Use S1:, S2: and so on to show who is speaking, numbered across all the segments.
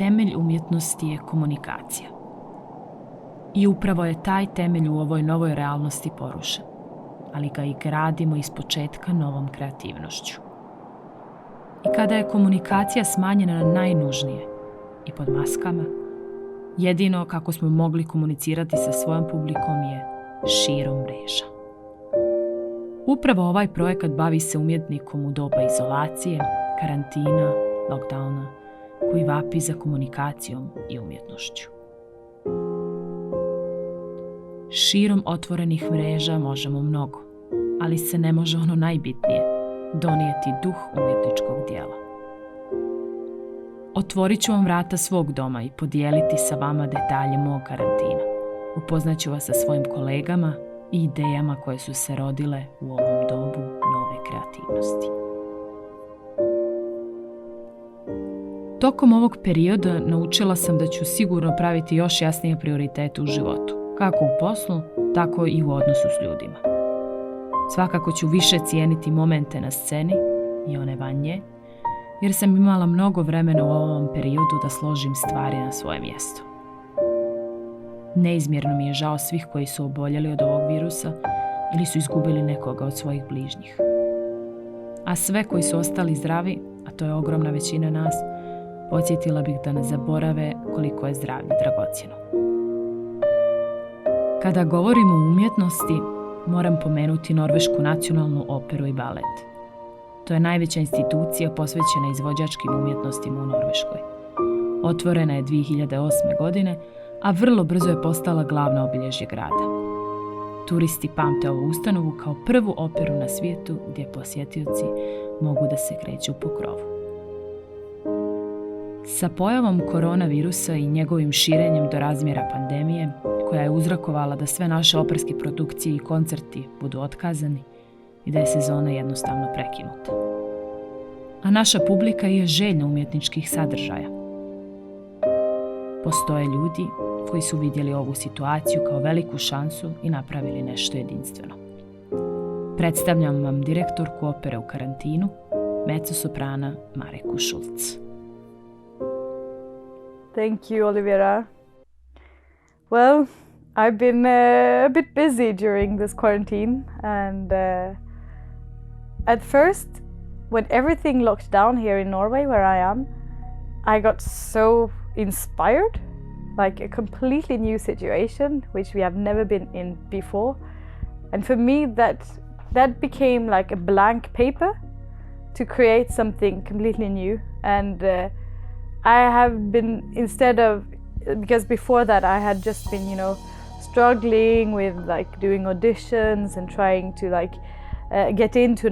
S1: temelj umjetnosti je komunikacija. I upravo je taj temelj u ovoj novoj realnosti porušen, ali ga i gradimo ispočetka novom kreativnošću. I kada je komunikacija smanjena na najnužnije i pod maskama, jedino kako smo mogli komunicirati sa svojom publikom je širom mreža. Upravo ovaj projekat bavi se umjetnikom u doba izolacije, karantina, lockdowna, koji vapi za komunikacijom i umjetnošću. Širom otvorenih mreža možemo mnogo, ali se ne može ono najbitnije, donijeti duh umjetničkog djela. Otvorit ću vam vrata svog doma i podijeliti sa vama detalje mog karantina. Upoznaću vas sa svojim kolegama i idejama koje su se rodile u ovom dobu nove kreativnosti. Tokom ovog perioda naučila sam da ću sigurno praviti još jasnije prioritete u životu, kako u poslu, tako i u odnosu s ljudima. Svakako ću više cijeniti momente na sceni i one van nje, jer sam imala mnogo vremena u ovom periodu da složim stvari na svoje mjesto. Neizmjerno mi je žao svih koji su oboljeli od ovog virusa ili su izgubili nekoga od svojih bližnjih. A sve koji su ostali zdravi, a to je ogromna većina nas, podsjetila bih da ne zaborave koliko je zdravlje dragocjeno. Kada govorimo o umjetnosti, moram pomenuti Norvešku nacionalnu operu i balet. To je najveća institucija posvećena izvođačkim umjetnostima u Norveškoj. Otvorena je 2008. godine, a vrlo brzo je postala glavna obilježje grada. Turisti pamte ovu ustanovu kao prvu operu na svijetu gdje posjetioci mogu da se kreću po krovu. Sa pojavom koronavirusa i njegovim širenjem do razmjera pandemije, koja je uzrokovala da sve naše operske produkcije i koncerti budu otkazani i da je sezona jednostavno prekinuta. A naša publika je željna umjetničkih sadržaja. Postoje ljudi koji su vidjeli ovu situaciju kao veliku šansu i napravili nešto jedinstveno. Predstavljam vam direktorku Opere u karantinu, mecosoprana Mariku Schultze.
S2: Thank you, Olivera. Well, I've been a bit busy during this quarantine, and at first, when everything locked down here in Norway, where I am, I got so inspired, like a completely new situation, which we have never been in before. And for me, that became like a blank paper to create something completely new. And I have been, because before that I had just been, struggling with like doing auditions and trying to get into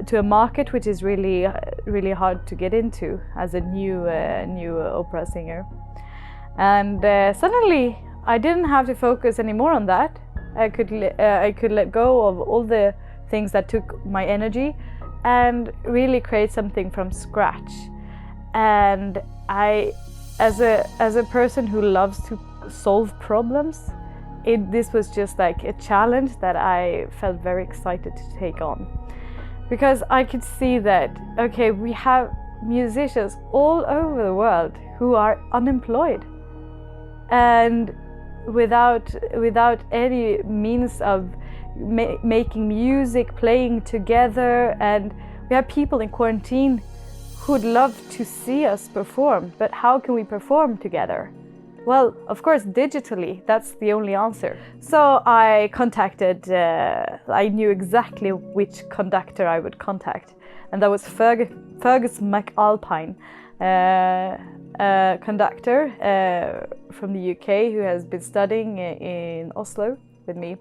S2: to a market which is really hard to get into as a new opera singer. And suddenly I didn't have to focus anymore on that. I could let go of all the things that took my energy and really create something from scratch. And I, as a person who loves to solve problems, this was just like a challenge that I felt very excited to take on. Because I could see that, okay, we have musicians all over the world who are unemployed and without any means of making music, playing together, and we have people in quarantine who'd love to see us perform, but how can we perform together? Well, of course, digitally, that's the only answer. So I contacted, I knew exactly which conductor I would contact, and that was Fergus McAlpine, a conductor from the UK who has been studying in Oslo with me.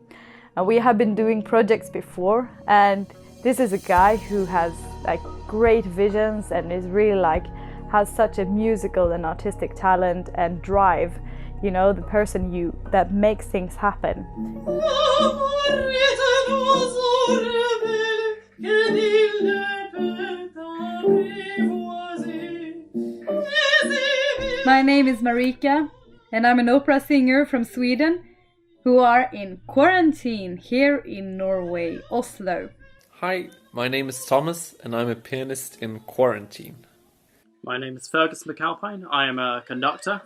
S2: And we have been doing projects before, and this is a guy who has like great visions and is really has such a musical and artistic talent and drive, the person that makes things happen.
S3: My name is Marika, and I'm an opera singer from Sweden who are in quarantine here in Norway, Oslo.
S4: Hi, my name is Thomas, and I'm a pianist in quarantine. My name is Fergus McAlpine. I am a conductor,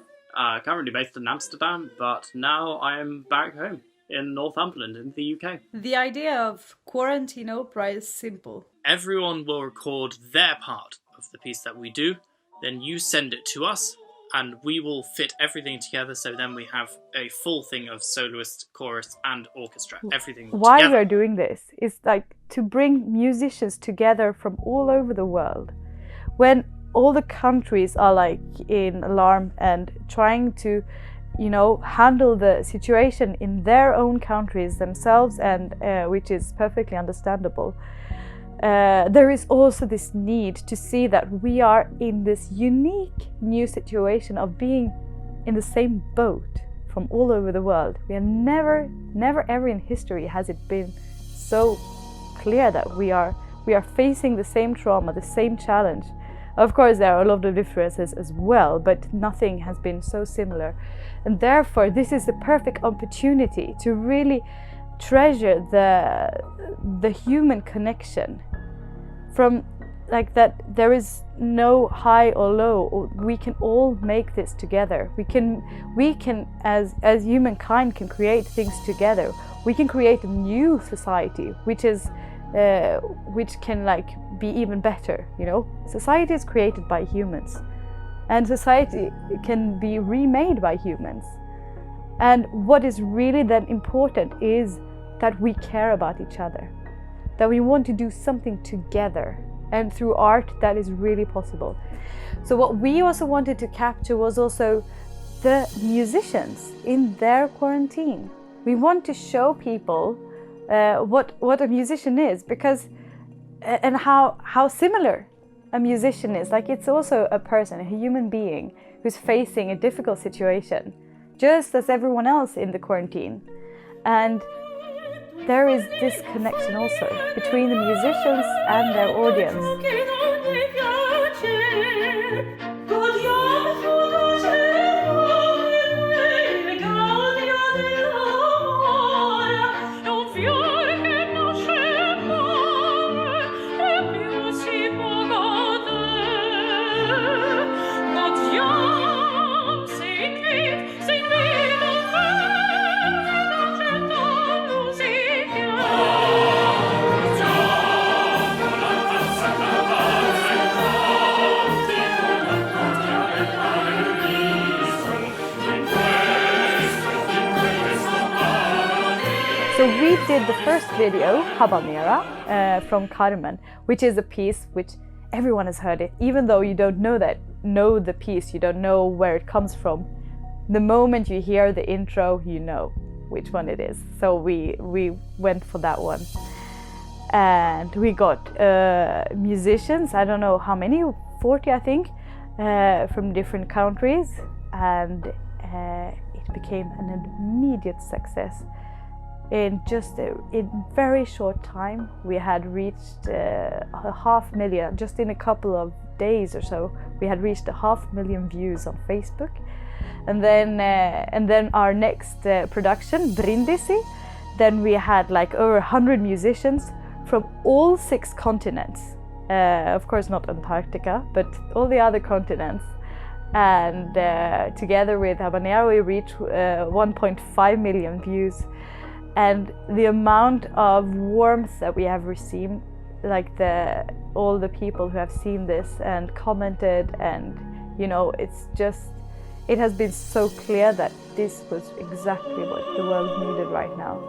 S4: currently based in Amsterdam, but now I am back home in Northumberland in the UK.
S3: The idea of quarantine opera is simple.
S4: Everyone will record their part of the piece that we do, then you send it to us, and we will fit everything together, so then we have a full thing of soloist, chorus and orchestra. Everything
S2: Why
S4: together.
S2: we are doing this is like to bring musicians together from all over the world. When all the countries are like in alarm and trying to, handle the situation in their own countries themselves, and which is perfectly understandable. There is also this need to see that we are in this unique new situation of being in the same boat from all over the world. We have never ever in history has it been so clear that we are facing the same trauma, the same challenge. Of course, there are a lot of differences as well, but nothing has been so similar. And therefore, this is the perfect opportunity to really treasure the human connection. From like that, there is no high or low. We can all make this together. We can as humankind can create things together. We can create a new society, which can like be even better. Society is created by humans, and society can be remade by humans. And what is really then important is that we care about each other, that we want to do something together, and through art that is really possible. So what we also wanted to capture was also the musicians in their quarantine. We want to show people what a musician is, because and how similar a musician is. Like, it's also a person, a human being who's facing a difficult situation, just as everyone else in the quarantine. And there is this connection also between the musicians and their audience. So we did the first video, Habanera, from Carmen, which is a piece which everyone has heard it, even though you don't know the piece, you don't know where it comes from. The moment you hear the intro, you know which one it is. So we went for that one. And we got musicians, I don't know how many, 40 I think, from different countries, and it became an immediate success. In just a very short time, we had reached 500,000. Just in a couple of days or so, we had reached 500,000 views on Facebook. And then our next production, Brindisi, then we had like over 100 musicians from all 6 continents. Of course, not Antarctica, but all the other continents. And together with Habanera, we reached 1.5 million views. And the amount of warmth that we have received, like all the people who have seen this and commented, and it has been so clear that this was exactly what the world needed right now.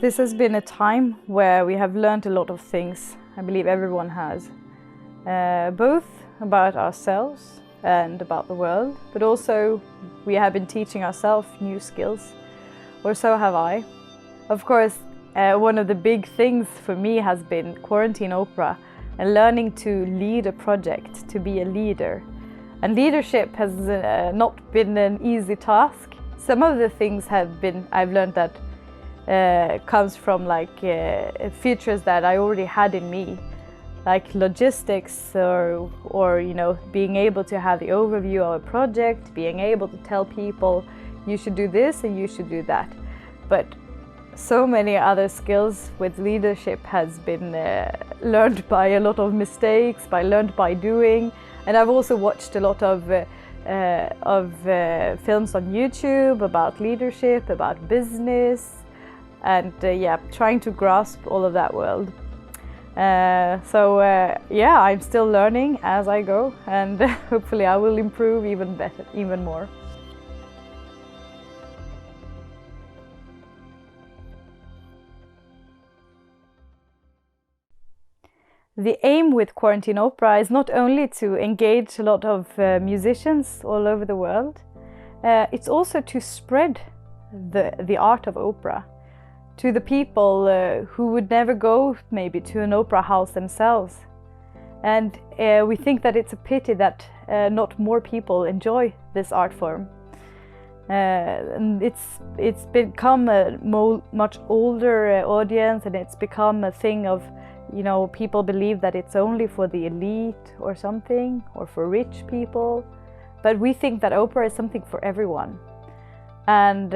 S2: This has been a time where we have learned a lot of things. I believe everyone has, both about ourselves and about the world, but also we have been teaching ourselves new skills, or so have I. Of course, one of the big things for me has been quarantine opera and learning to lead a project, to be a leader. And leadership has not been an easy task. Some of the things I've learned that comes from like features that I already had in me, like logistics or you know, being able to have the overview of a project, being able to tell people you should do this and you should do that. But so many other skills with leadership has been learned by a lot of mistakes, learned by doing. And I've also watched a lot of films on YouTube about leadership, about business, and yeah, trying to grasp all of that world. Yeah, I'm still learning as I go, and hopefully I will improve even better, even more. The aim with Quarantine Opera is not only to engage a lot of musicians all over the world, it's also to spread the art of opera to the people who would never go maybe to an opera house themselves. And we think that it's a pity that not more people enjoy this art form. And it's become a much older audience, and it's become a thing of, you know, people believe that it's only for the elite or something, or for rich people. But we think that opera is something for everyone. And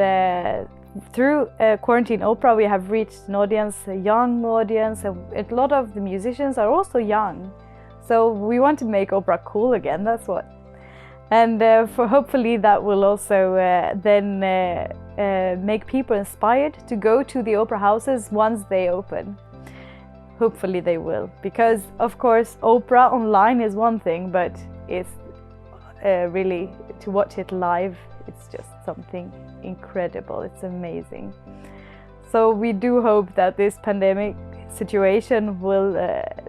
S2: through Quarantine Opera, we have reached an audience, a young audience, and a lot of the musicians are also young. So we want to make opera cool again, that's what. And for hopefully that will also then make people inspired to go to the opera houses once they open. Hopefully they will, because of course opera online is one thing, but it's really, to watch it live, it's just something incredible, it's amazing. So we do hope that this pandemic situation will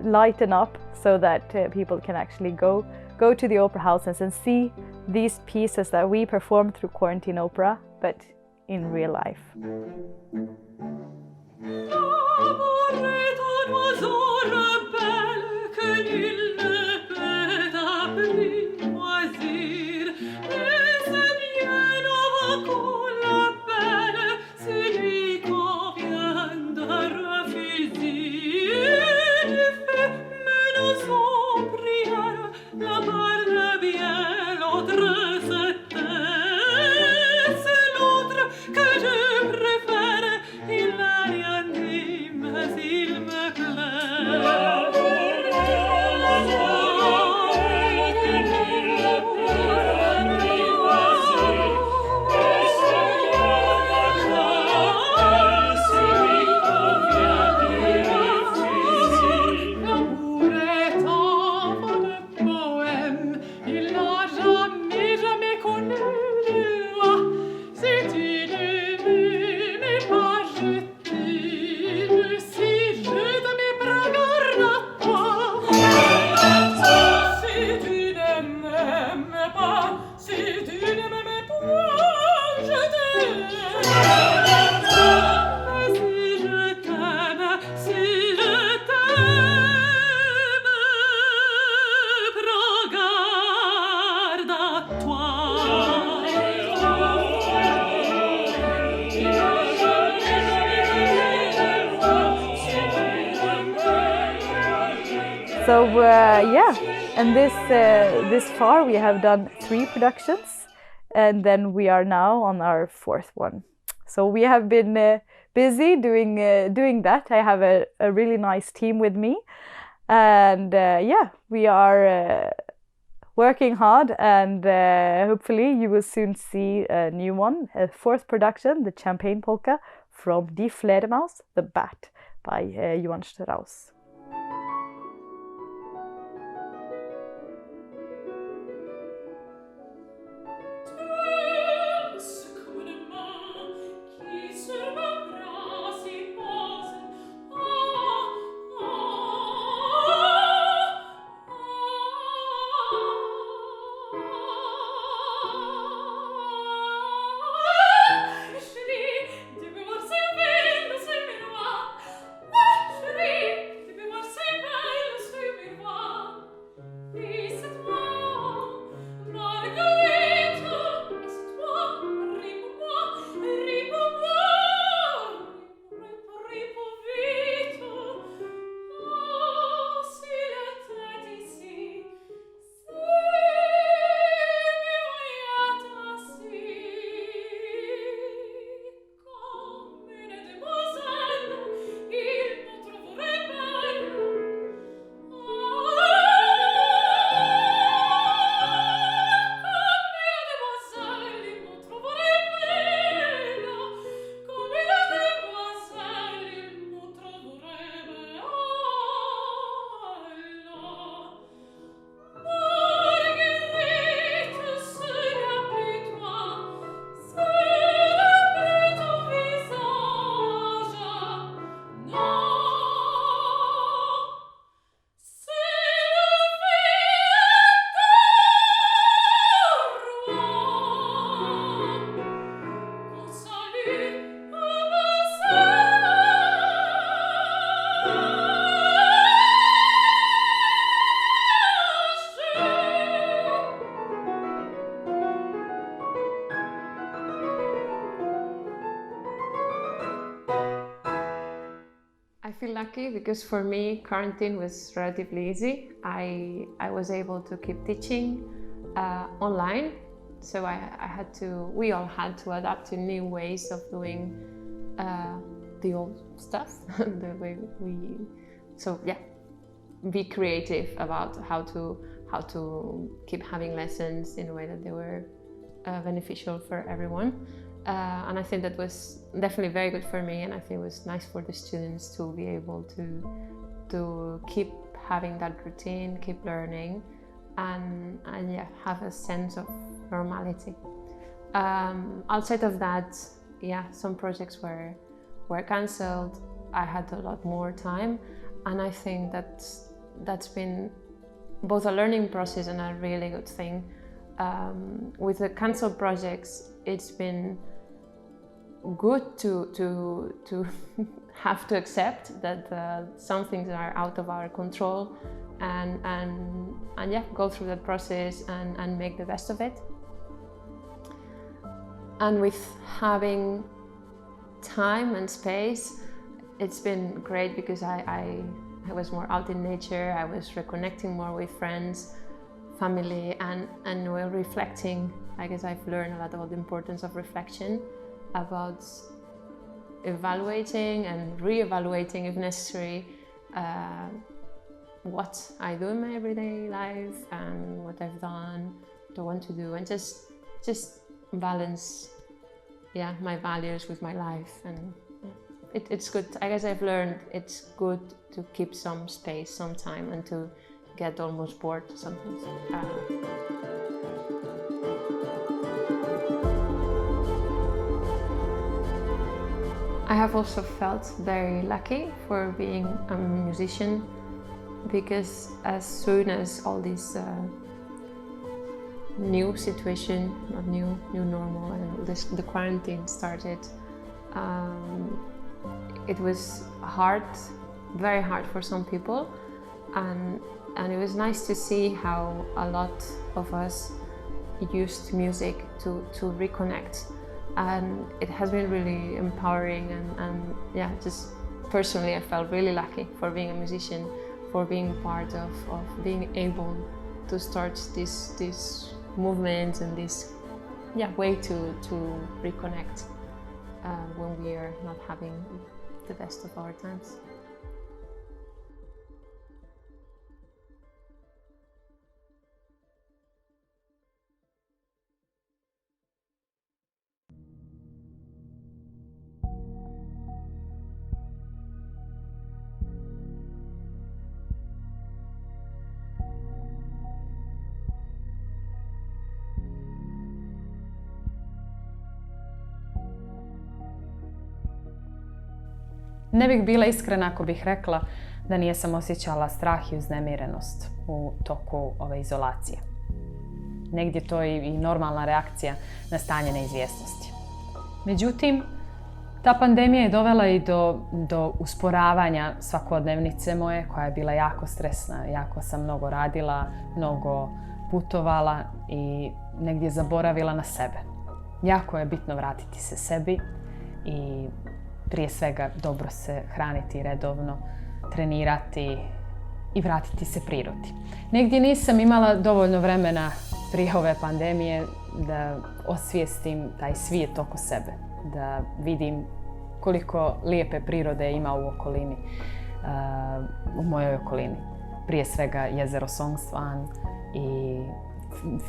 S2: lighten up so that people can actually go to the opera houses and see these pieces that we perform through Quarantine Opera, but in real life. So yeah, and this far we have done 3 productions, and then we are now on our 4th one. So we have been busy doing that. I have a really nice team with me, and yeah, we are working hard, and hopefully you will soon see a new one, a 4th production, the Champagne Polka from Die Fledermaus, the Bat, by Johann Strauss.
S5: because for me quarantine was relatively easy. I was able to keep teaching online, so we all had to adapt to new ways of doing the old stuff. The way be creative about how to keep having lessons in a way that they were beneficial for everyone. And I think that was definitely very good for me, and I think it was nice for the students to be able to keep having that routine, keep learning, and have a sense of normality. Outside of that, some projects were cancelled. I had a lot more time, and I think that's been both a learning process and a really good thing. With the cancelled projects, it's been good to have to accept that some things are out of our control, and go through that process and make the best of it. And with having time and space, it's been great because I was more out in nature. I was reconnecting more with friends, family, and we're reflecting. I guess I've learned a lot about the importance of reflection, about evaluating and re-evaluating if necessary what I do in my everyday life and what I've done, what I want to do, and just balance my values with my life. And it's good. I guess I've learned it's good to keep some space, some time, and to get almost bored sometimes. I have also felt very lucky for being a musician, because as soon as all this new situation, not new normal, and the quarantine started, it was hard, very hard for some people, and it was nice to see how a lot of us used music to reconnect, and it has been really empowering, and just personally I felt really lucky for being a musician, for being part of being able to start this movement and this way to reconnect when we are not having the best of our times.
S1: Ne bih bila iskrena ako bih rekla da nisam osjećala strah i uznemirenost u toku ove izolacije. Negdje to je i normalna reakcija na stanje neizvjesnosti. Međutim, ta pandemija je dovela i do usporavanja svakodnevnice moje, koja je bila jako stresna. Jako sam mnogo radila, mnogo putovala i negdje zaboravila na sebe. Jako je bitno vratiti se sebi i prije svega dobro se hraniti redovno, trenirati i vratiti se prirodi. Negdje nisam imala dovoljno vremena prije ove pandemije da osvijestim taj svijet oko sebe, da vidim koliko lijepe prirode ima u okolini, u mojoj okolini. Prije svega jezero Songstvan i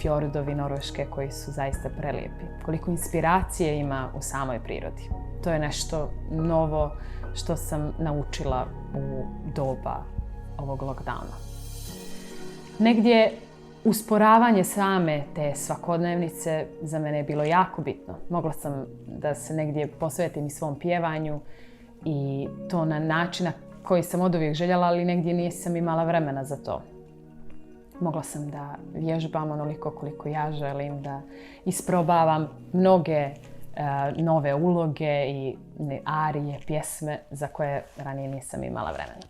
S1: fjordovi Norveške koji su zaista prelijepi. Koliko inspiracije ima u samoj prirodi. To je nešto novo što sam naučila u doba ovog lockdowna. Negdje usporavanje same te svakodnevnice za mene je bilo jako bitno. Mogla sam da se negdje posvetim i svom pjevanju i to na način na koji sam oduvijek željela, ali negdje nisam imala vremena za to. Mogla sam da vježbam onoliko koliko ja želim, da isprobavam mnoge nove uloge i arije, pjesme za koje ranije nisam imala vremena.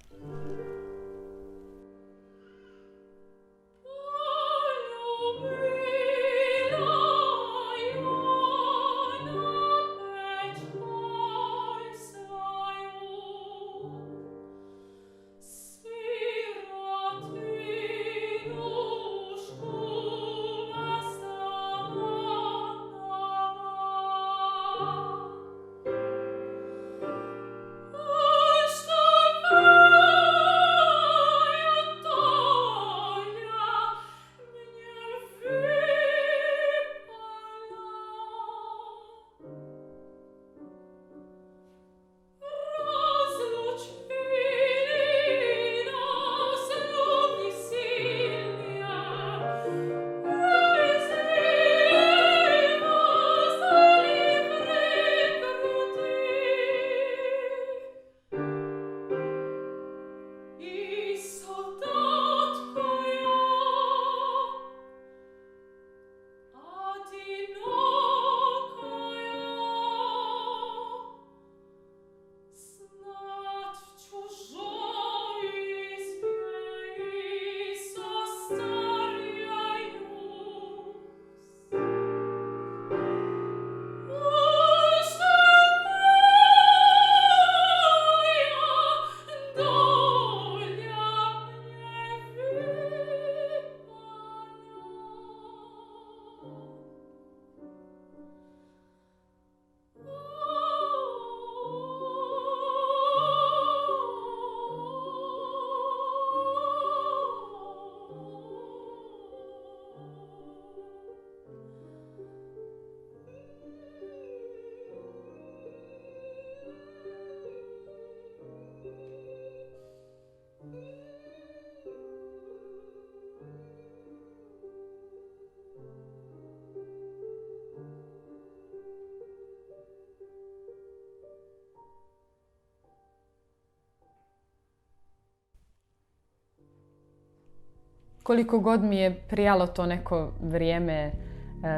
S6: Koliko god mi je prijalo to neko vrijeme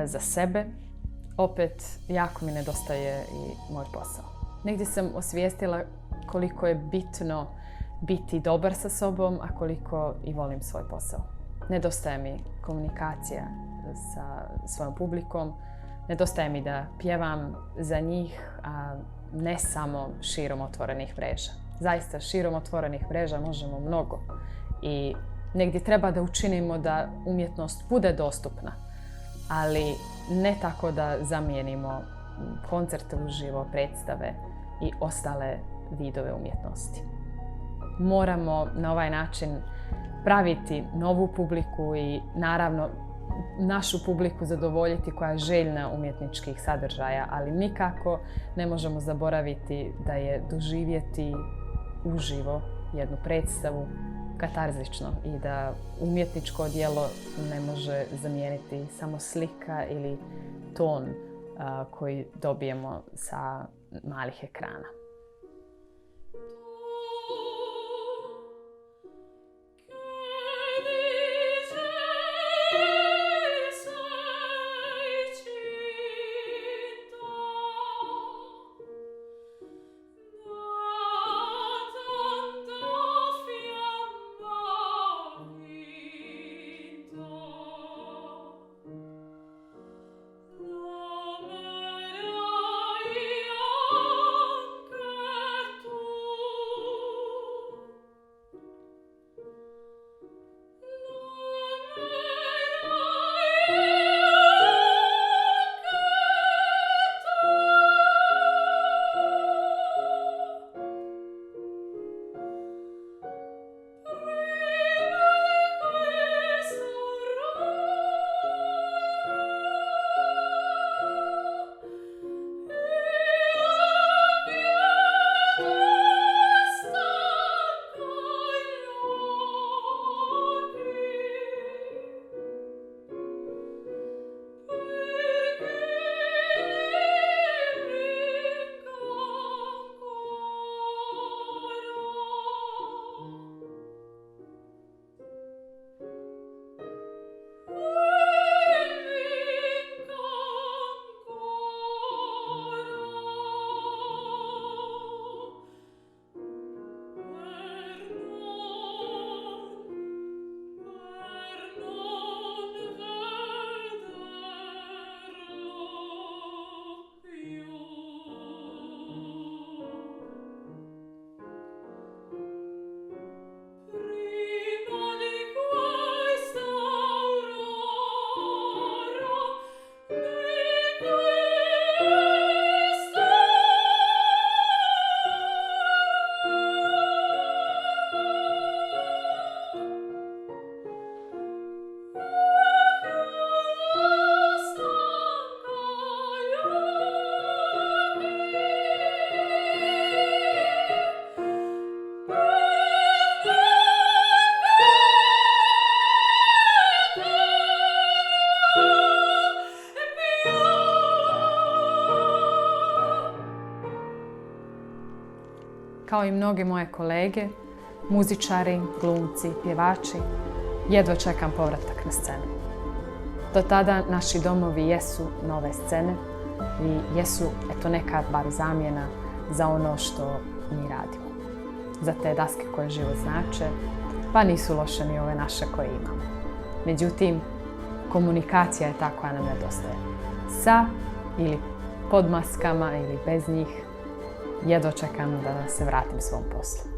S6: za sebe, opet jako mi nedostaje i moj posao. Negdje sam osvijestila koliko je bitno biti dobar sa sobom, a koliko i volim svoj posao. Nedostaje mi komunikacija sa svojom publikom, nedostaje mi da pjevam za njih, a ne samo širom otvorenih mreža. Zaista, širom otvorenih mreža možemo mnogo i negdje treba da učinimo da umjetnost bude dostupna, ali ne tako da zamijenimo koncerte uživo, predstave i ostale vidove umjetnosti. Moramo na ovaj način praviti novu publiku i naravno našu publiku zadovoljiti koja je željna umjetničkih sadržaja, ali nikako ne možemo zaboraviti da je doživjeti uživo jednu predstavu katarzično i da umjetničko djelo ne može zamijeniti samo slika ili ton koji dobijemo sa malih ekrana. Kao i mnoge moje kolege, muzičari, glumci, pjevači, jedva čekam povratak na scenu. Do tada naši domovi jesu nove scene i jesu neka bar zamjena za ono što mi radimo. Za te daske koje život znače, pa nisu loše ni ove naše koje imamo. Međutim, komunikacija je ta koja nam nedostaje. Sa ili pod maskama ili bez njih, jedva čekam da se vratim svom poslu.